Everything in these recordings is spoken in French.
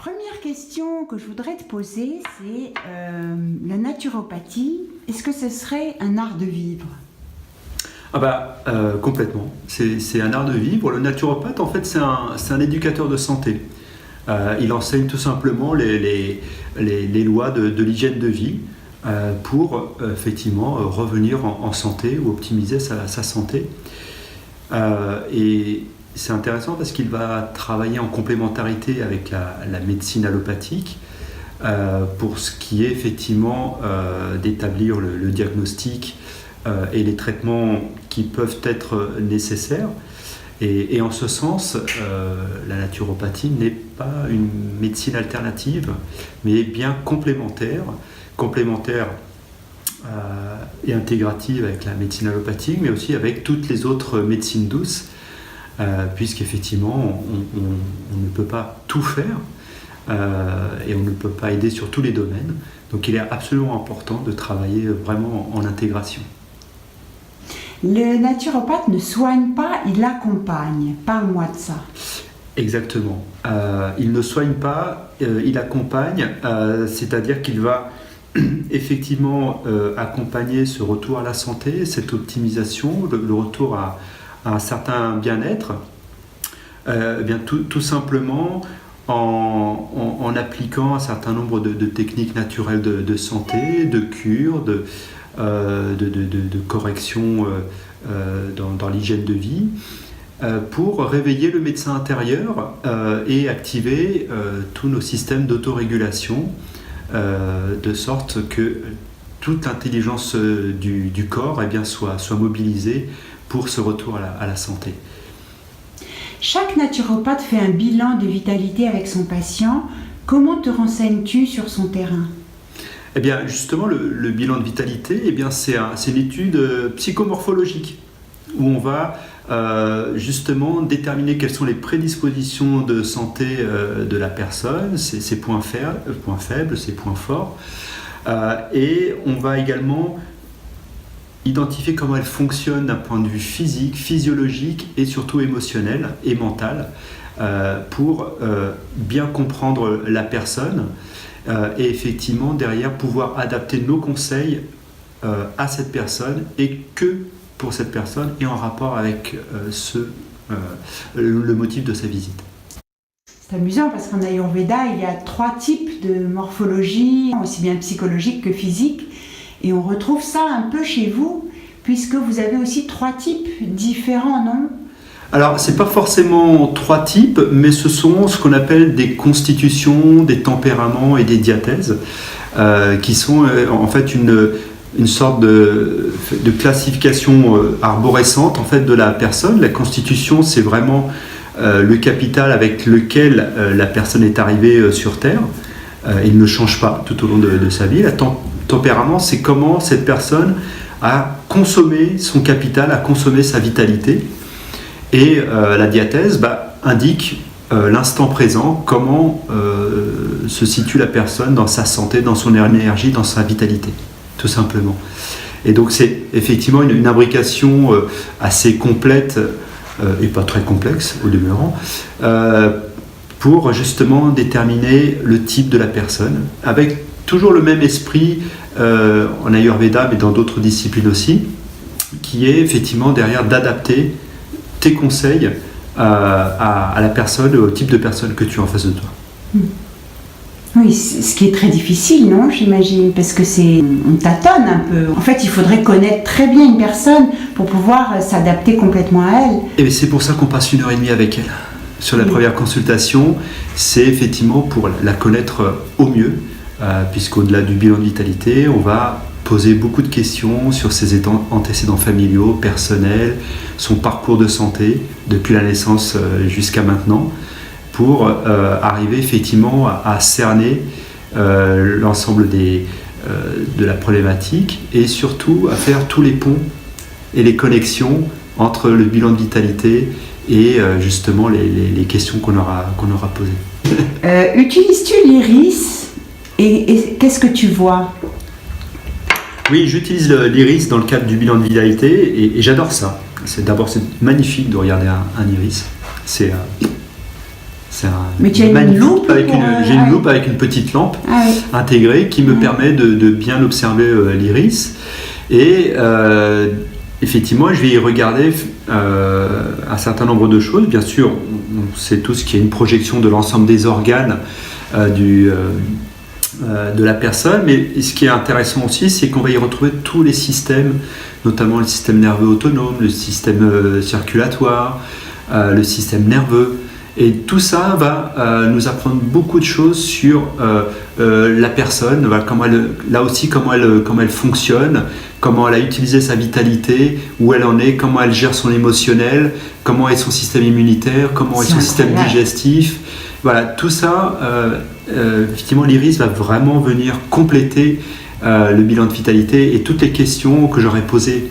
Première question que je voudrais te poser, c'est la naturopathie. Est-ce que ce serait un art de vivre? Complètement. C'est un art de vivre. Le naturopathe, en fait, c'est un éducateur de santé. Il enseigne tout simplement les lois de l'hygiène de vie pour effectivement revenir en santé ou optimiser sa santé. Et c'est intéressant parce qu'il va travailler en complémentarité avec la médecine allopathique pour ce qui est effectivement d'établir le diagnostic et les traitements qui peuvent être nécessaires. Et en ce sens, la naturopathie n'est pas une médecine alternative, mais bien complémentaire et intégrative avec la médecine allopathique, mais aussi avec toutes les autres médecines douces, puisqu'effectivement, on ne peut pas tout faire et on ne peut pas aider sur tous les domaines. Donc il est absolument important de travailler vraiment en intégration. Le naturopathe ne soigne pas, il accompagne. Parle-moi de ça. Exactement. Il ne soigne pas, il accompagne, c'est-à-dire qu'il va effectivement accompagner ce retour à la santé, cette optimisation, le retour à un certain bien-être, tout simplement en appliquant un certain nombre de techniques naturelles de santé, de cure, de correction dans l'hygiène de vie, pour réveiller le médecin intérieur et activer tous nos systèmes d'autorégulation, de sorte que toute l'intelligence du corps soit mobilisée pour ce retour à la santé. Chaque naturopathe fait un bilan de vitalité avec son patient. Comment te renseignes-tu sur son terrain? Eh bien, justement, le bilan de vitalité, c'est une étude psychomorphologique où on va justement déterminer quelles sont les prédispositions de santé de la personne, ses points faibles, ses points forts. Et on va également identifier comment elle fonctionne d'un point de vue physique, physiologique et surtout émotionnel et mental pour bien comprendre la personne. Et effectivement derrière pouvoir adapter nos conseils à cette personne et que pour cette personne et en rapport avec le motif de sa visite. C'est amusant parce qu'en Ayurveda il y a 3 types de morphologie, aussi bien psychologique que physique, et on retrouve ça un peu chez vous puisque vous avez aussi 3 types différents, non? Alors, ce n'est pas forcément 3 types, mais ce sont ce qu'on appelle des constitutions, des tempéraments et des diathèses, qui sont en fait une sorte de classification arborescente en fait, de la personne. La constitution, c'est vraiment le capital avec lequel la personne est arrivée sur Terre. Il ne change pas tout au long de sa vie. Le tempérament, c'est comment cette personne a consommé son capital, a consommé sa vitalité. Et la diathèse indique l'instant présent, comment se situe la personne dans sa santé, dans son énergie, dans sa vitalité, tout simplement. Et donc c'est effectivement une imbrication assez complète et pas très complexe au demeurant, pour justement déterminer le type de la personne, avec toujours le même esprit en Ayurveda, mais dans d'autres disciplines aussi, qui est effectivement derrière d'adapter tes conseils à la personne, au type de personne que tu as en face de toi. Oui, ce qui est très difficile, non, j'imagine, parce que on tâtonne un peu. En fait, il faudrait connaître très bien une personne pour pouvoir s'adapter complètement à elle. Et c'est pour ça qu'on passe 1h30 avec elle. Sur la première consultation, c'est effectivement pour la connaître au mieux, puisqu'au-delà du bilan de vitalité, on va poser beaucoup de questions sur ses antécédents familiaux, personnels, son parcours de santé depuis la naissance jusqu'à maintenant, pour arriver effectivement à cerner l'ensemble de la problématique et surtout à faire tous les ponts et les connexions entre le bilan de vitalité et justement les questions qu'on aura posées. Utilises-tu l'iris et qu'est-ce que tu vois? Oui, j'utilise l'iris dans le cadre du bilan de vitalité et j'adore ça. C'est magnifique de regarder un iris. C'est Mais tu as une loupe j'ai une loupe avec une petite lampe intégrée qui me permet de bien observer l'iris. Et effectivement, je vais y regarder un certain nombre de choses. Bien sûr, on sait tous qu'il y a une projection de l'ensemble des organes de la personne, mais ce qui est intéressant aussi, c'est qu'on va y retrouver tous les systèmes, notamment le système nerveux autonome, le système circulatoire, le système nerveux. Et tout ça va nous apprendre beaucoup de choses sur la personne, comment elle fonctionne, comment elle a utilisé sa vitalité, où elle en est, comment elle gère son émotionnel, comment est son système immunitaire, comment est son système digestif. Voilà, tout ça, effectivement, l'iris va vraiment venir compléter le bilan de vitalité et toutes les questions que j'aurais posées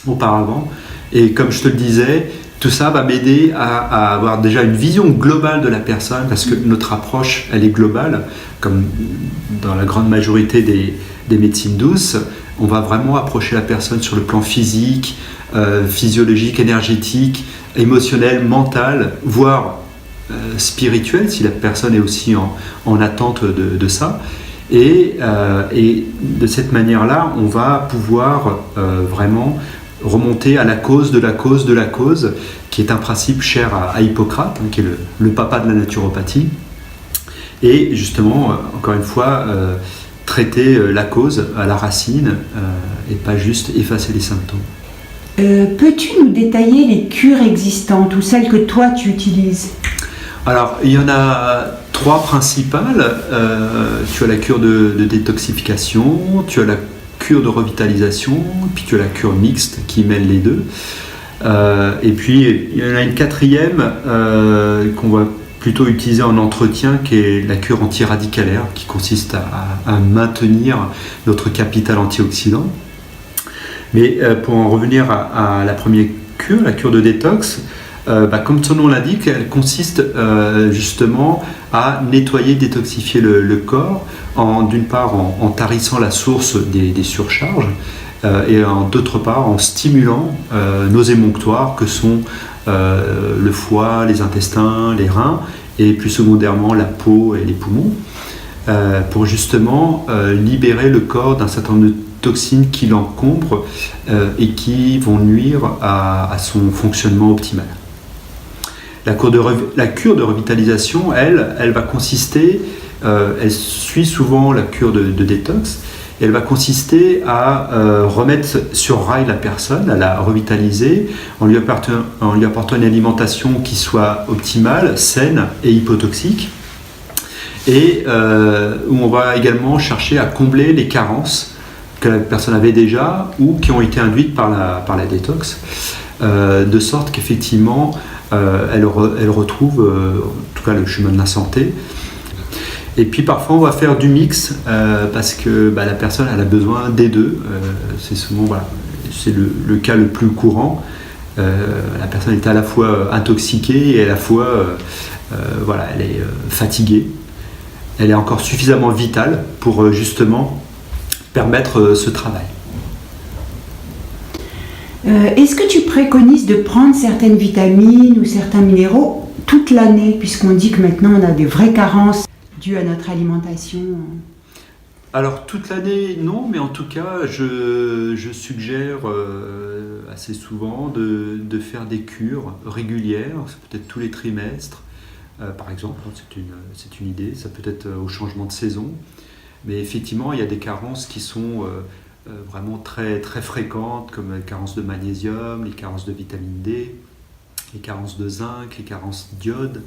auparavant. Et comme je te le disais, tout ça va m'aider à avoir déjà une vision globale de la personne, parce que notre approche, elle est globale, comme dans la grande majorité des médecines douces. On va vraiment approcher la personne sur le plan physique, physiologique, énergétique, émotionnel, mental, voire spirituel, si la personne est aussi en attente de ça. Et de cette manière-là, on va pouvoir vraiment remonter à la cause de la cause de la cause, qui est un principe cher à Hippocrate, qui est le papa de la naturopathie. Et justement, encore une fois, traiter la cause à la racine et pas juste effacer les symptômes. Peux-tu nous détailler les cures existantes ou celles que toi tu utilises ? Alors, il y en a 3 principales. Tu as la cure de détoxification, tu as la cure de revitalisation, puis tu as la cure mixte qui mêle les deux. Et puis, il y en a une 4e qu'on va plutôt utiliser en entretien, qui est la cure antiradicalaire, qui consiste à maintenir notre capital antioxydant. Mais pour en revenir à la première cure, la cure de détox, comme son nom l'indique, elle consiste justement à nettoyer, détoxifier le corps, d'une part en tarissant la source des surcharges et d'autre part en stimulant nos émonctoires que sont le foie, les intestins, les reins et plus secondairement la peau et les poumons, pour justement libérer le corps d'un certain nombre de toxines qui l'encombrent et qui vont nuire à son fonctionnement optimal. La cure de revitalisation, elle va consister, elle suit souvent la cure de détox, et elle va consister à remettre sur rail la personne, à la revitaliser, en lui apportant une alimentation qui soit optimale, saine et hypotoxique, et où on va également chercher à combler les carences que la personne avait déjà ou qui ont été induites par la détox, de sorte qu'effectivement, elle retrouve en tout cas le chemin de la santé. Et puis parfois on va faire du mix parce que la personne elle a besoin des deux. C'est souvent c'est le cas le plus courant. La personne est à la fois intoxiquée et à la fois elle est fatiguée. Elle est encore suffisamment vitale pour justement permettre ce travail. Est-ce que tu préconises de prendre certaines vitamines ou certains minéraux toute l'année, puisqu'on dit que maintenant on a des vraies carences dues à notre alimentation? Alors toute l'année non, mais en tout cas je suggère assez souvent de faire des cures régulières, peut-être tous les trimestres par exemple, c'est une idée, ça peut être au changement de saison, mais effectivement il y a des carences qui sont vraiment très, très fréquentes, comme les carences de magnésium, les carences de vitamine D, les carences de zinc, les carences d'iode,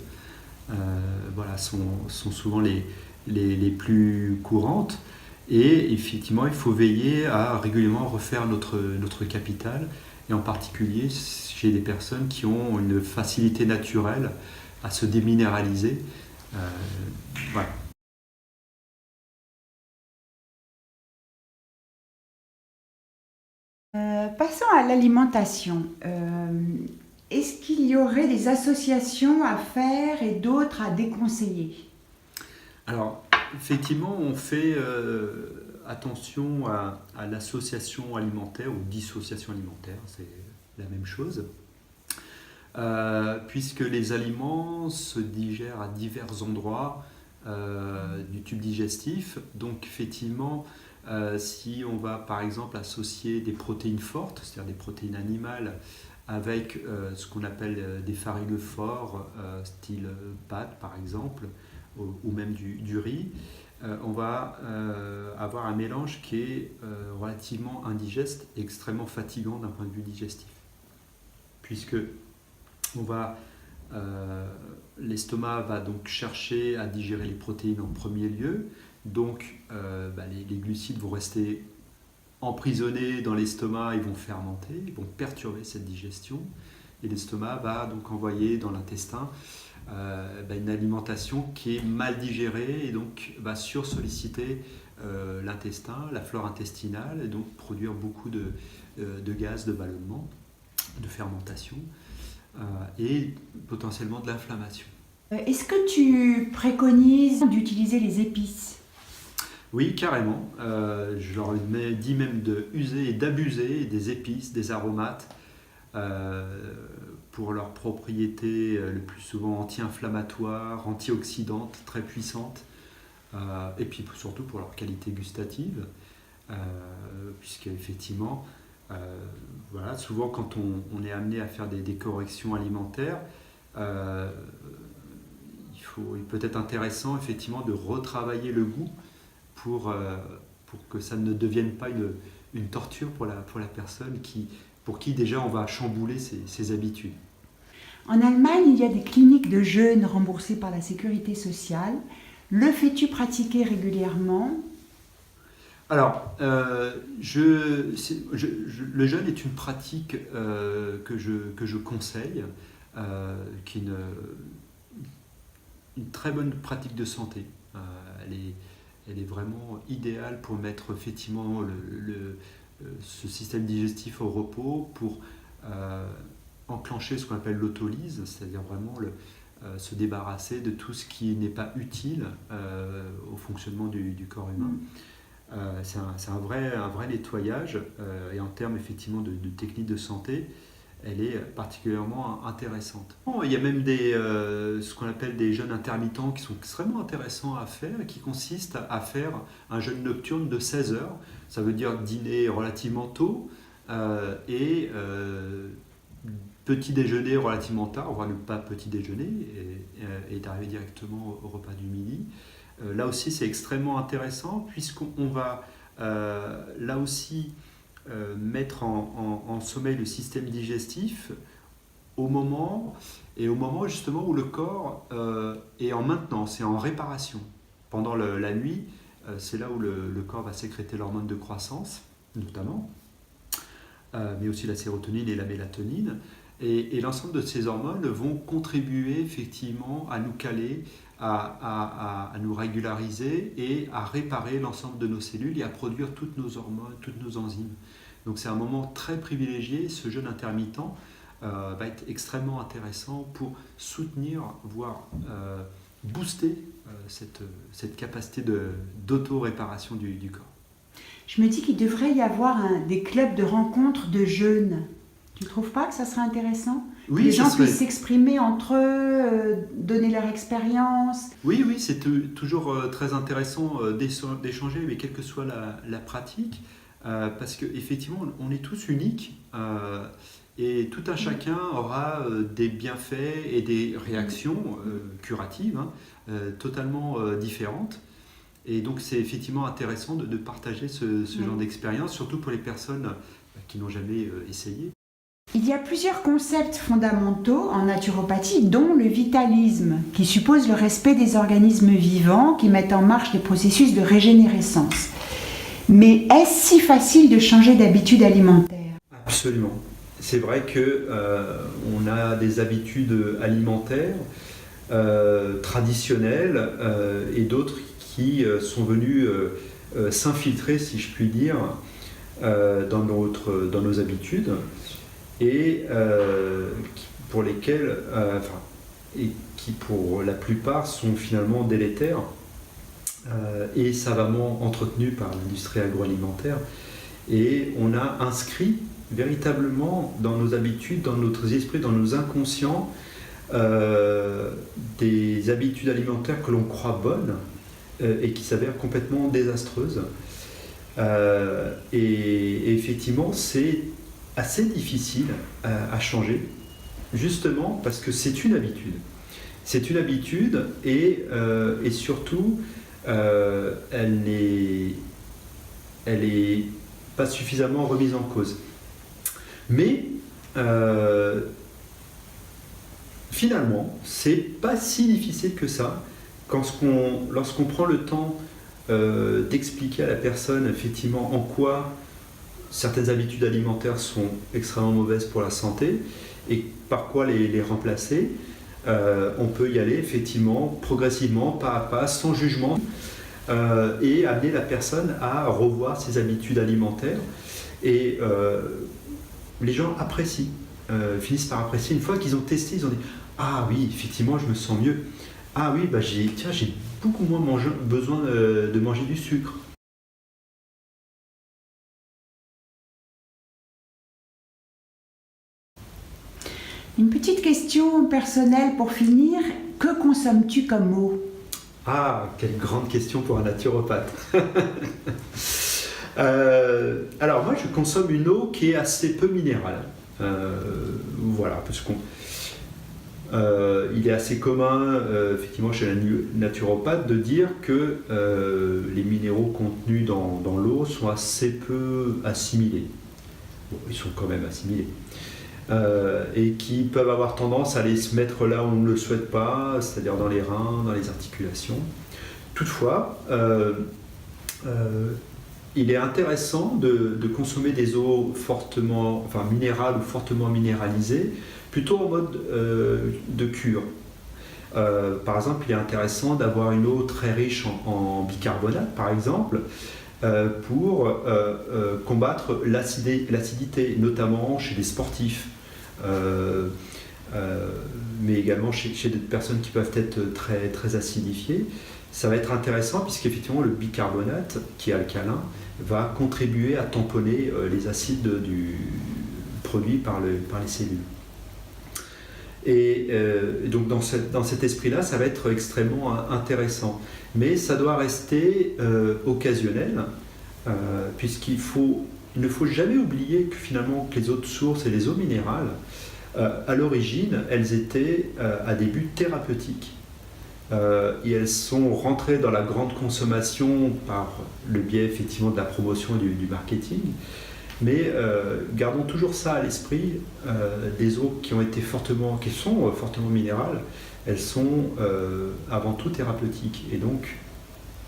sont souvent les plus courantes. Et effectivement, il faut veiller à régulièrement refaire notre capital, et en particulier chez des personnes qui ont une facilité naturelle à se déminéraliser. Voilà. Passons à l'alimentation. Est-ce qu'il y aurait des associations à faire et d'autres à déconseiller? Alors, effectivement, on fait attention à l'association alimentaire ou dissociation alimentaire, c'est la même chose. puisque les aliments se digèrent à divers endroits du tube digestif. Donc effectivement, si on va par exemple associer des protéines fortes, c'est-à-dire des protéines animales, avec ce qu'on appelle des farineux forts, style pâtes par exemple, ou même du riz, on va avoir un mélange qui est relativement indigeste et extrêmement fatigant d'un point de vue digestif. Puisque l'estomac va donc chercher à digérer les protéines en premier lieu, donc les glucides vont rester emprisonnés dans l'estomac, ils vont fermenter, ils vont perturber cette digestion, et l'estomac va donc envoyer dans l'intestin une alimentation qui est mal digérée et donc va sursolliciter l'intestin, la flore intestinale, et donc produire beaucoup de gaz de ballonnement, de fermentation et potentiellement de l'inflammation. Est-ce que tu préconises d'utiliser les épices ? Oui, carrément. Je leur ai dit même de user et d'abuser des épices, des aromates, pour leurs propriétés le plus souvent anti-inflammatoires, antioxydantes, très puissantes, et puis surtout pour leur qualité gustative, puisque effectivement, souvent quand on est amené à faire des corrections alimentaires, il peut être intéressant effectivement de retravailler le goût pour que ça ne devienne pas une torture pour la personne pour qui déjà on va chambouler ses habitudes. En Allemagne, il y a des cliniques de jeûne remboursées par la sécurité sociale. Le fais-tu pratiquer régulièrement ? Alors, le jeûne est une pratique que je conseille, qui est une très bonne pratique de santé. Elle est vraiment idéale pour mettre effectivement ce système digestif au repos, pour enclencher ce qu'on appelle l'autolyse, c'est-à-dire vraiment se débarrasser de tout ce qui n'est pas utile au fonctionnement du corps humain. C'est un vrai nettoyage, et en termes effectivement de techniques de santé, elle est particulièrement intéressante. Il y a même ce qu'on appelle des jeûnes intermittents qui sont extrêmement intéressants à faire, et qui consistent à faire un jeûne nocturne de 16 heures. Ça veut dire dîner relativement tôt et petit déjeuner relativement tard, voire ne pas petit déjeuner, et d'arriver directement au repas du midi. Là aussi, c'est extrêmement intéressant, puisqu'on va là aussi mettre en sommeil le système digestif au moment justement où le corps est en maintenance et en réparation. Pendant la nuit, c'est là où le corps va sécréter l'hormone de croissance, notamment, mais aussi la sérotonine et la mélatonine. Et l'ensemble de ces hormones vont contribuer effectivement à nous caler, à nous régulariser et à réparer l'ensemble de nos cellules et à produire toutes nos hormones, toutes nos enzymes. Donc c'est un moment très privilégié. Ce jeûne intermittent va être extrêmement intéressant pour soutenir, voire booster cette capacité d'auto-réparation du corps. Je me dis qu'il devrait y avoir des clubs de rencontres de jeûne. Tu ne trouves pas que ça serait intéressant ? Oui, que les gens puissent s'exprimer entre eux, donner leur expérience. Oui, c'est toujours très intéressant d'échanger, mais quelle que soit la pratique, parce qu'effectivement, on est tous uniques, et tout un chacun aura des bienfaits et des réactions curatives totalement différentes. Et donc c'est effectivement intéressant de partager ce genre d'expérience, surtout pour les personnes qui n'ont jamais essayé. Il y a plusieurs concepts fondamentaux en naturopathie, dont le vitalisme, qui suppose le respect des organismes vivants qui mettent en marche des processus de régénérescence. Mais est-ce si facile de changer d'habitude alimentaire ? Absolument. C'est vrai qu'on a des habitudes alimentaires traditionnelles et d'autres qui sont venues s'infiltrer, si je puis dire, dans nos habitudes, et pour lesquelles, et qui pour la plupart sont finalement délétères et savamment entretenues par l'industrie agroalimentaire. Et on a inscrit véritablement dans nos habitudes, dans notre esprit, dans nos inconscients, des habitudes alimentaires que l'on croit bonnes et qui s'avèrent complètement désastreuses. Et effectivement, c'est assez difficile à changer, justement parce que c'est une habitude. C'est une habitude et surtout, elle n'est pas suffisamment remise en cause. Mais finalement, c'est pas si difficile que ça lorsqu'on prend le temps d'expliquer à la personne effectivement en quoi certaines habitudes alimentaires sont extrêmement mauvaises pour la santé et par quoi les remplacer. On peut y aller effectivement progressivement, pas à pas, sans jugement, et amener la personne à revoir ses habitudes alimentaires. Et les gens apprécient, finissent par apprécier. Une fois qu'ils ont testé, ils ont dit « Ah oui, effectivement, je me sens mieux. Ah oui, bah j'ai beaucoup moins besoin de manger du sucre. » Une petite question personnelle pour finir. Que consommes-tu comme eau? Ah, quelle grande question pour un naturopathe. Alors moi, je consomme une eau qui est assez peu minérale. Voilà, parce il est assez commun, effectivement, chez la naturopathe, de dire que les minéraux contenus dans l'eau sont assez peu assimilés. Bon, ils sont quand même assimilés. Et qui peuvent avoir tendance à aller se mettre là où on ne le souhaite pas, c'est-à-dire dans les reins, dans les articulations. Toutefois, il est intéressant de consommer des eaux minérales ou fortement minéralisées, plutôt en mode de cure. Par exemple, il est intéressant d'avoir une eau très riche en bicarbonate, par exemple, pour combattre l'acidité, notamment chez les sportifs. Mais également chez des personnes qui peuvent être très, très acidifiées. Ça va être intéressant puisqu'effectivement le bicarbonate, qui est alcalin, va contribuer à tamponner les acides produits par les cellules. Et donc dans cet esprit-là, ça va être extrêmement intéressant. Mais ça doit rester occasionnel, puisqu'il ne faut jamais oublier que finalement que les eaux de source et les eaux minérales, à l'origine, elles étaient à des buts thérapeutiques. Et elles sont rentrées dans la grande consommation par le biais effectivement de la promotion et du marketing. Mais gardons toujours ça à l'esprit, des eaux qui sont fortement minérales, elles sont avant tout thérapeutiques. Et donc,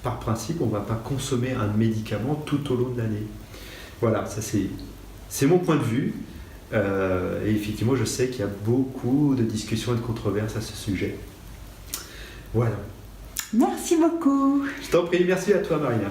par principe, on ne va pas consommer un médicament tout au long de l'année. Voilà, ça c'est mon point de vue. Et effectivement, je sais qu'il y a beaucoup de discussions et de controverses à ce sujet. Voilà. Merci beaucoup. Je t'en prie, merci à toi Marina.